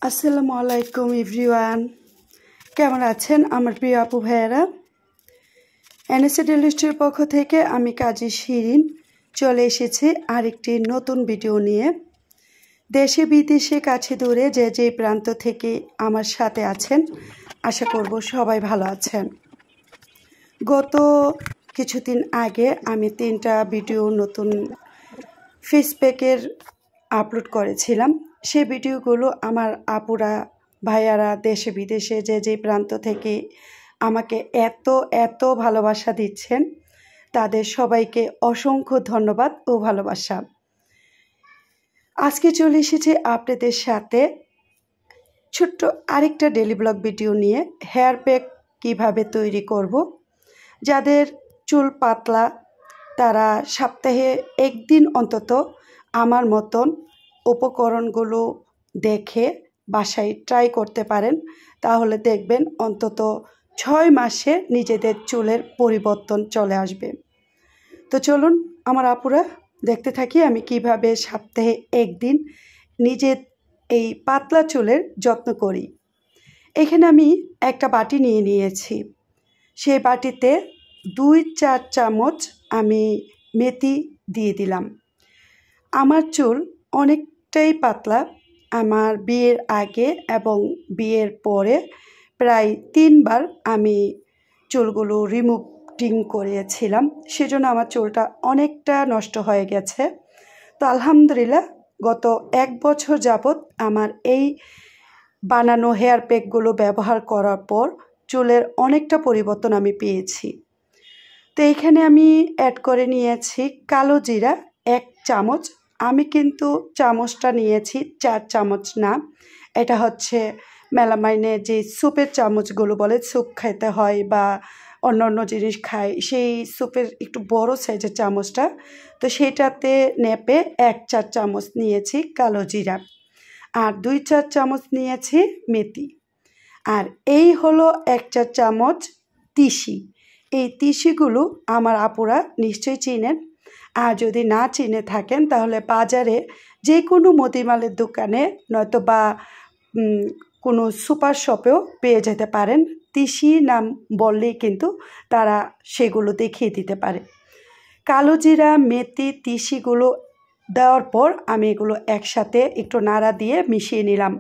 আসসালামু আলাইকুম এভরিওয়ান, কেমন আছেন আমার প্রিয় আপু ভাইয়েরা? এনএসএ ডেলিস্টের পক্ষ থেকে আমি কাজী শিরিন চলে এসেছি আরেকটি নতুন ভিডিও নিয়ে। দেশে বিদেশে কাছে দূরে যে যে প্রান্ত থেকে আমার সাথে আছেন, আশা করব সবাই ভালো আছেন। গত কিছুদিন আগে আমি 3টা ভিডিও নতুন ফেসপ্যাকের আপলোড করেছিলাম। সেই ভিডিওগুলো আমার আপুরা ভাইয়ারা দেশে বিদেশে যে যে প্রান্ত থেকে আমাকে এত ভালোবাসা দিচ্ছেন, তাদের সবাইকে অসংখ্য ধন্যবাদ ও ভালোবাসা। আজকে চলে এসেছি আপনাদের সাথে ছোট্ট আরেকটা ডেলি ব্লগ ভিডিও নিয়ে। হেয়ার প্যাক কীভাবে তৈরি করব, যাদের চুল পাতলা তারা সপ্তাহে একদিন অন্তত আমার মতন উপকরণগুলো দেখে বাসায় ট্রাই করতে পারেন। তাহলে দেখবেন অন্তত 6 মাসে নিজেদের চুলের পরিবর্তন চলে আসবে। তো চলুন আমার আপুরা দেখতে থাকি আমি কিভাবে সপ্তাহে একদিন নিজের এই পাতলা চুলের যত্ন করি। এখানে আমি একটা বাটি নিয়ে নিয়েছি। সেই বাটিতে 2-4 চামচ আমি মেথি দিয়ে দিলাম। আমার চুল অনেকটাই পাতলা। আমার বিয়ের আগে এবং বিয়ের পরে প্রায় 3 বার আমি চুলগুলো রিমুভিং করিয়েছিলাম, সেজন্য আমার চুলটা অনেকটা নষ্ট হয়ে গেছে। তো আলহামদুলিল্লাহ গত 1 বছর যাবৎ আমার এই বানানো হেয়ার প্যাকগুলো ব্যবহার করার পর চুলের অনেকটা পরিবর্তন আমি পেয়েছি। তো এইখানে আমি অ্যাড করে নিয়েছি কালো জিরা 1 চামচ। আমি কিন্তু চামচটা নিয়েছি 4 চামচ না, এটা হচ্ছে মেলামাইনের যে স্যুপের চামচগুলো বলে, স্যুপ খেতে হয় বা অন্য জিনিস খাই, সেই স্যুপের একটু বড় সাইজের চামচটা। তো সেটাতে নেপে 1-4 চামচ নিয়েছি কালো জিরা, আর 2-4 চামচ নিয়েছি মেথি, আর এই হলো 1-4 চামচ তিসি। এই তিসিগুলো আমার আপুরা নিশ্চয়ই চিনেন, আর যদি না চিনে থাকেন তাহলে বাজারে যে কোনো মুদিমালের দোকানে নয়তো বা কোনো সুপার শপেও পেয়ে যেতে পারেন। তিসি নাম বললেই কিন্তু তারা সেগুলো দেখিয়ে দিতে পারে। কালো জিরা, মেথি, তিসিগুলো দেওয়ার পর আমি এগুলো একসাথে একটু নাড়া দিয়ে মিশিয়ে নিলাম।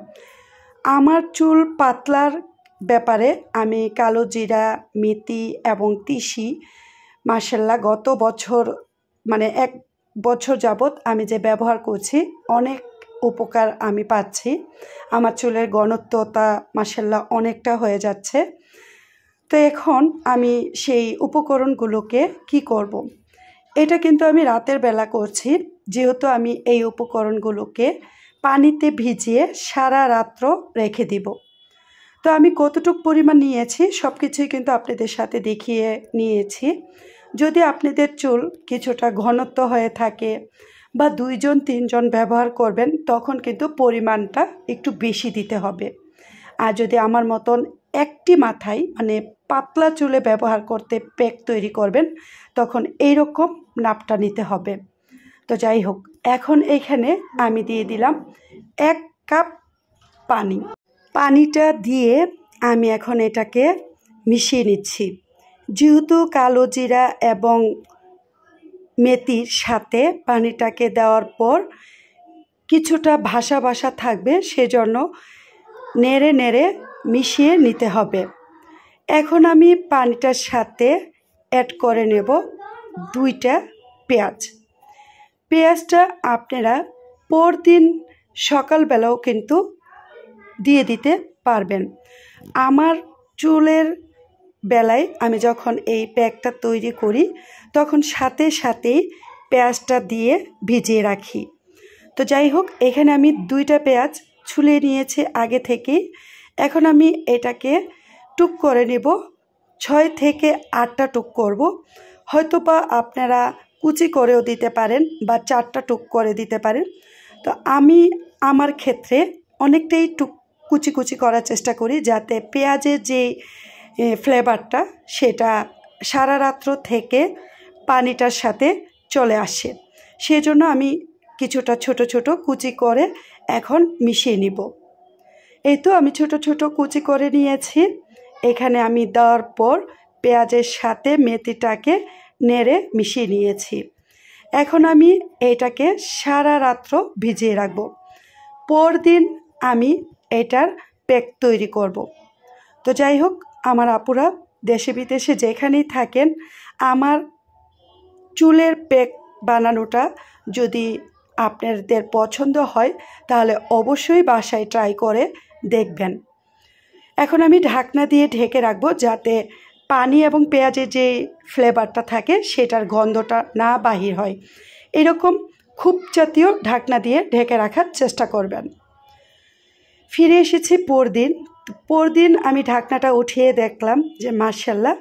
আমার চুল পাতলার ব্যাপারে আমি কালো জিরা, মেথি এবং তিসি মাশাআল্লাহ গত বছর 1 বছর যাবৎ আমি যে ব্যবহার করছি অনেক উপকার আমি পাচ্ছি। আমার চুলের ঘনত্বটা মাশাআল্লাহ অনেকটা হয়ে যাচ্ছে। তো এখন আমি সেই উপকরণগুলোকে কি করব। এটা কিন্তু আমি রাতের বেলা করছি, যেহেতু আমি এই উপকরণগুলোকে পানিতে ভিজিয়ে সারা রাত্র রেখে দিব। তো আমি কতটুকু পরিমাণ নিয়েছি সব কিছুই কিন্তু আপনাদের সাথে দেখিয়ে নিয়েছি। যদি আপনাদের চুল কিছুটা ঘনত্ব হয়ে থাকে বা 2-3 জন ব্যবহার করবেন, তখন কিন্তু পরিমাণটা একটু বেশি দিতে হবে। আর যদি আমার মতন একটি মাথায় পাতলা চুলে ব্যবহার করতে প্যাক তৈরি করবেন, তখন এইরকম নাপটা নিতে হবে। তো যাই হোক, এখন এইখানে আমি দিয়ে দিলাম 1 কাপ পানি। পানিটা দিয়ে আমি এখন এটাকে মিশিয়ে নিচ্ছি। যেহেতু কালো জিরা এবং মেথির সাথে পানিটাকে দেওয়ার পর কিছুটা ভাসা ভাসা থাকবে, সেজন্য নেড়ে নেড়ে মিশিয়ে নিতে হবে। এখন আমি পানিটার সাথে অ্যাড করে নেব 2টা পেঁয়াজ। পেঁয়াজটা আপনারা পরদিন সকালবেলাও কিন্তু দিয়ে দিতে পারবেন। আমার চুলের বেলায় আমি যখন এই প্যাকটা তৈরি করি তখন সাথেই পেঁয়াজটা দিয়ে ভিজিয়ে রাখি। তো যাই হোক, এখানে আমি 2টা পেঁয়াজ ছুলে নিয়েছি আগে থেকেই। এখন আমি এটাকে টুক করে নেব, 6 থেকে 8টা টুক করব। হয়তো বা আপনারা কুচি করেও দিতে পারেন বা 4টা টুক করে দিতে পারেন। তো আমি আমার ক্ষেত্রে অনেকটাই কুচি করার চেষ্টা করি, যাতে পেঁয়াজের যে ফ্লেভারটা সেটা সারা রাত্র থেকে পানিটার সাথে চলে আসে। সেজন্য আমি কিছুটা ছোট ছোট কুচি করে এখন মিশিয়ে নিব। এই তো আমি ছোট ছোট কুচি করে নিয়েছি। এখানে আমি দেওয়ার পর পেঁয়াজের সাথে মেথিটাকে নেড়ে মিশিয়ে নিয়েছি। এখন আমি এটাকে সারা রাত্র ভিজিয়ে রাখব। পরদিন আমি এটার প্যাক তৈরি করব। তো যাই হোক, আমার আপুরা দেশে বিদেশে যেখানেই থাকেন, আমার চুলের প্যাক বানানোটা যদি আপনাদের পছন্দ হয় তাহলে অবশ্যই বাসায় ট্রাই করে দেখবেন। এখন আমি ঢাকনা দিয়ে ঢেকে রাখবো যাতে পানি এবং পেঁয়াজের যে ফ্লেভারটা থাকে সেটার গন্ধটা না বাহির হয়। এরকম খুব জাতীয় ঢাকনা দিয়ে ঢেকে রাখার চেষ্টা করবেন। ফিরে এসেছি পরদিন আমি ঢাকনাটা উঠিয়ে দেখলাম যে মাশাআল্লাহ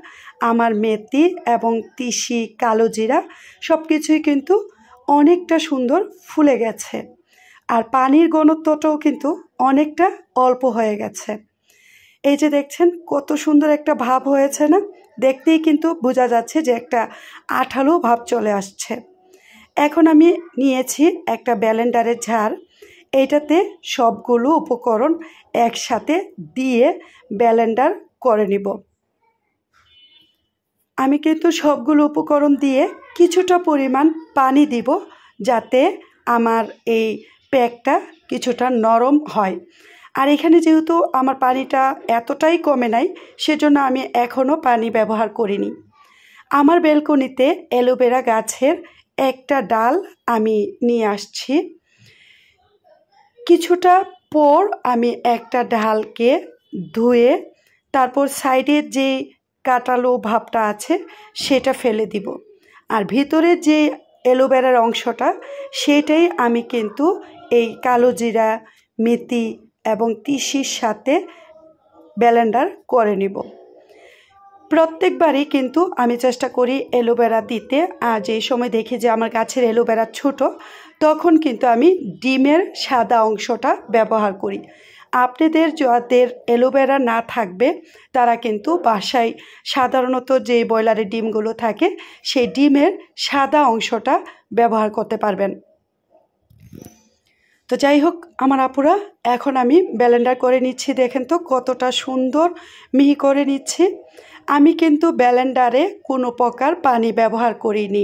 আমার মেথি এবং তিসি, কালো জিরা সব কিছুই কিন্তু অনেকটা সুন্দর ফুলে গেছে। আর পানির ঘনত্বটাও কিন্তু অনেকটা অল্প হয়ে গেছে। এই যে দেখছেন কত সুন্দর একটা ভাব হয়েছে না? দেখতেই কিন্তু বোঝা যাচ্ছে যে একটা আঠালো ভাব চলে আসছে। এখন আমি নিয়েছি একটা ব্লেন্ডারের ঝাড়। এইটাতে সবগুলো উপকরণ একসাথে দিয়ে ব্লেন্ডার করে নিব। আমি কিন্তু সবগুলো উপকরণ দিয়ে কিছুটা পরিমাণ পানি দিব যাতে আমার এই প্যাকটা কিছুটা নরম হয়। আর এখানে যেহেতু আমার পানিটা এতটাই কমে নাই, সেজন্য আমি এখনও পানি ব্যবহার করিনি। আমার ব্যালকনিতে অ্যালোভেরা গাছের একটা ডাল আমি নিয়ে আসছি। কিছুটা পর আমি একটা ডালকে ধুয়ে তারপর সাইডের যে কাটালো ভাবটা আছে সেটা ফেলে দিব। আর ভিতরের যে অ্যালোভেরার অংশটা সেটাই আমি কিন্তু এই কালো জিরা, মেথি এবং তিসির সাথে ব্লেন্ডার করে নিব। প্রত্যেকবারই কিন্তু আমি চেষ্টা করি অ্যালোভেরা দিতে। আর যে সময় দেখি যে আমার গাছের অ্যালোভেরা ছোট, তখন কিন্তু আমি ডিমের সাদা অংশটা ব্যবহার করি। আপনাদের যাদের অ্যালোভেরা না থাকবে তারা কিন্তু বাসায় সাধারণত যে ব্রয়লারের ডিমগুলো থাকে সেই ডিমের সাদা অংশটা ব্যবহার করতে পারবেন। তো যাই হোক আমার আপুরা, এখন আমি ব্লেন্ডার করে নিচ্ছি। দেখেন তো কতটা সুন্দর মিহি করে নিচ্ছি। আমি কিন্তু ব্লেন্ডারে কোনো প্রকার পানি ব্যবহার করিনি,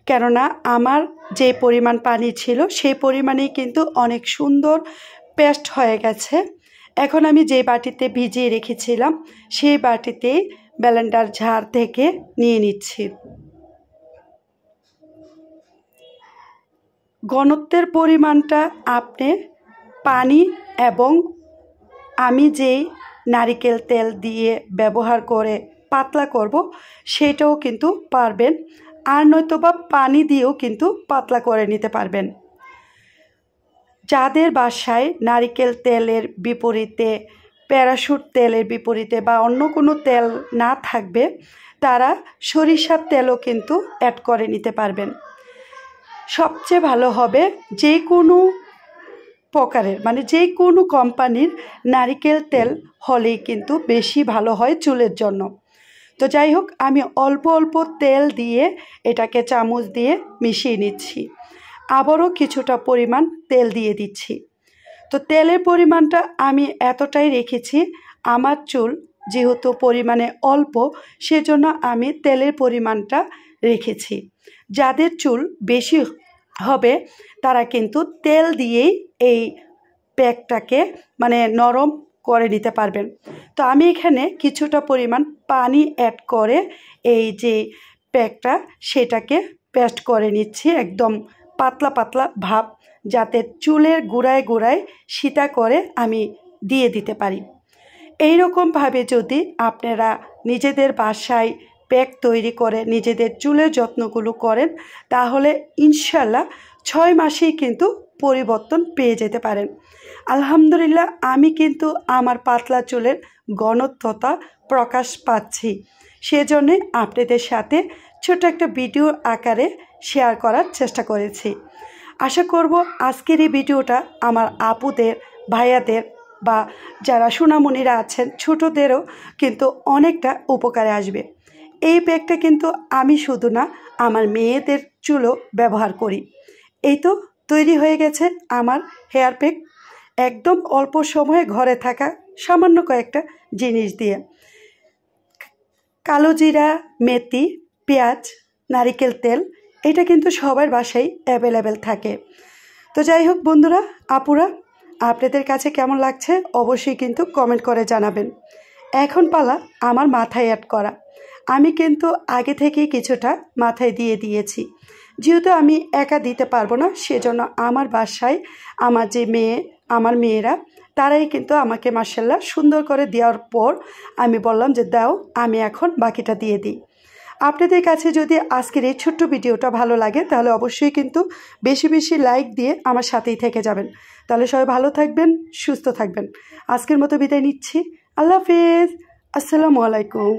কেননা আমার যে পরিমাণ পানি ছিল সেই পরিমাণেই কিন্তু অনেক সুন্দর পেস্ট হয়ে গেছে। এখন আমি যে বাটিতে ভিজিয়ে রেখেছিলাম সেই বাটিতেই ব্লেন্ডার ঝাড় থেকে নিয়ে নিচ্ছি। ঘনত্বের পরিমাণটা আপনি পানি এবং আমি যেই নারিকেল তেল দিয়ে ব্যবহার করে পাতলা করব সেটাও কিন্তু পারবেন। আর নয়তোবা পানি দিয়েও কিন্তু পাতলা করে নিতে পারবেন। যাদের বাসায় নারিকেল তেলের বিপরীতে, প্যারাশুট তেলের বিপরীতে বা অন্য কোনো তেল না থাকবে তারা সরিষার তেলও কিন্তু অ্যাড করে নিতে পারবেন। সবচেয়ে ভালো হবে যে কোনো প্রকারের, মানে যে কোনো কোম্পানির নারিকেল তেল হলেই কিন্তু বেশি ভালো হয় চুলের জন্য। তো যাই হোক, আমি অল্প অল্প তেল দিয়ে এটাকে চামচ দিয়ে মিশিয়ে নিচ্ছি। আবারও কিছুটা পরিমাণ তেল দিয়ে দিচ্ছি। তো তেলের পরিমাণটা আমি এতটাই রেখেছি, আমার চুল যেহেতু পরিমাণে অল্প সেজন্য আমি তেলের পরিমাণটা রেখেছি। যাদের চুল বেশি হবে তারা কিন্তু তেল দিয়েই এই প্যাকটাকে মানে নরম করে নিতে পারবেন। তো আমি এখানে কিছুটা পরিমাণ পানি অ্যাড করে এই যে প্যাকটা সেটাকে পেস্ট করে নিচ্ছি, একদম পাতলা পাতলা ভাব, যাতে চুলের গোড়ায় গোড়ায় সীতা করে আমি দিয়ে দিতে পারি। এই রকমভাবে যদি আপনারা নিজেদের বাসায় প্যাক তৈরি করে নিজেদের চুলের যত্নগুলো করেন তাহলে ইনশাল্লাহ 6 মাসেই কিন্তু পরিবর্তন পেয়ে যেতে পারেন। আলহামদুলিল্লাহ, আমি কিন্তু আমার পাতলা চুলের ঘনত্বতা প্রকাশ পাচ্ছি। সেজন্যে আপনাদের সাথে ছোট একটা ভিডিও আকারে শেয়ার করার চেষ্টা করেছি। আশা করব আজকের এই ভিডিওটা আমার আপুদের, ভাইয়াদের বা যারা সোনামণিরা আছেন ছোটদেরও কিন্তু অনেকটা উপকারে আসবে। এই প্যাকটা কিন্তু আমি শুধু না, আমার মেয়েদের চুলও ব্যবহার করি। এই তো তৈরি হয়ে গেছে আমার হেয়ার প্যাক। একদম অল্প সময়ে ঘরে থাকা সামান্য কয়েকটা জিনিস দিয়ে। কালো জিরা, মেথি, পেঁয়াজ, নারিকেল তেল, এটা কিন্তু সবার বাসায় অ্যাভেলেবেল থাকে। তো যাই হোক বন্ধুরা, আপুরা, আপনাদের কাছে কেমন লাগছে অবশ্যই কিন্তু কমেন্ট করে জানাবেন। এখন পালা আমার মাথায় অ্যাড করা। আমি কিন্তু আগে থেকেই কিছুটা মাথায় দিয়ে দিয়েছি, যেহেতু আমি একা দিতে পারবো না, সেজন্য আমার বাসায় আমার মেয়েরা তারাই কিন্তু আমাকে মাশাআল্লাহ সুন্দর করে দেওয়ার পর আমি বললাম যে দাও, আমি এখন বাকিটা দিয়ে দিই। আপনাদের কাছে যদি আজকের এই ছোট্ট ভিডিওটা ভালো লাগে তাহলে অবশ্যই কিন্তু বেশি বেশি লাইক দিয়ে আমার সাথেই থেকে যাবেন। তাহলে সবাই ভালো থাকবেন, সুস্থ থাকবেন। আজকের মতো বিদায় নিচ্ছি। আল্লাহ হাফেজ। আসসালামু আলাইকুম।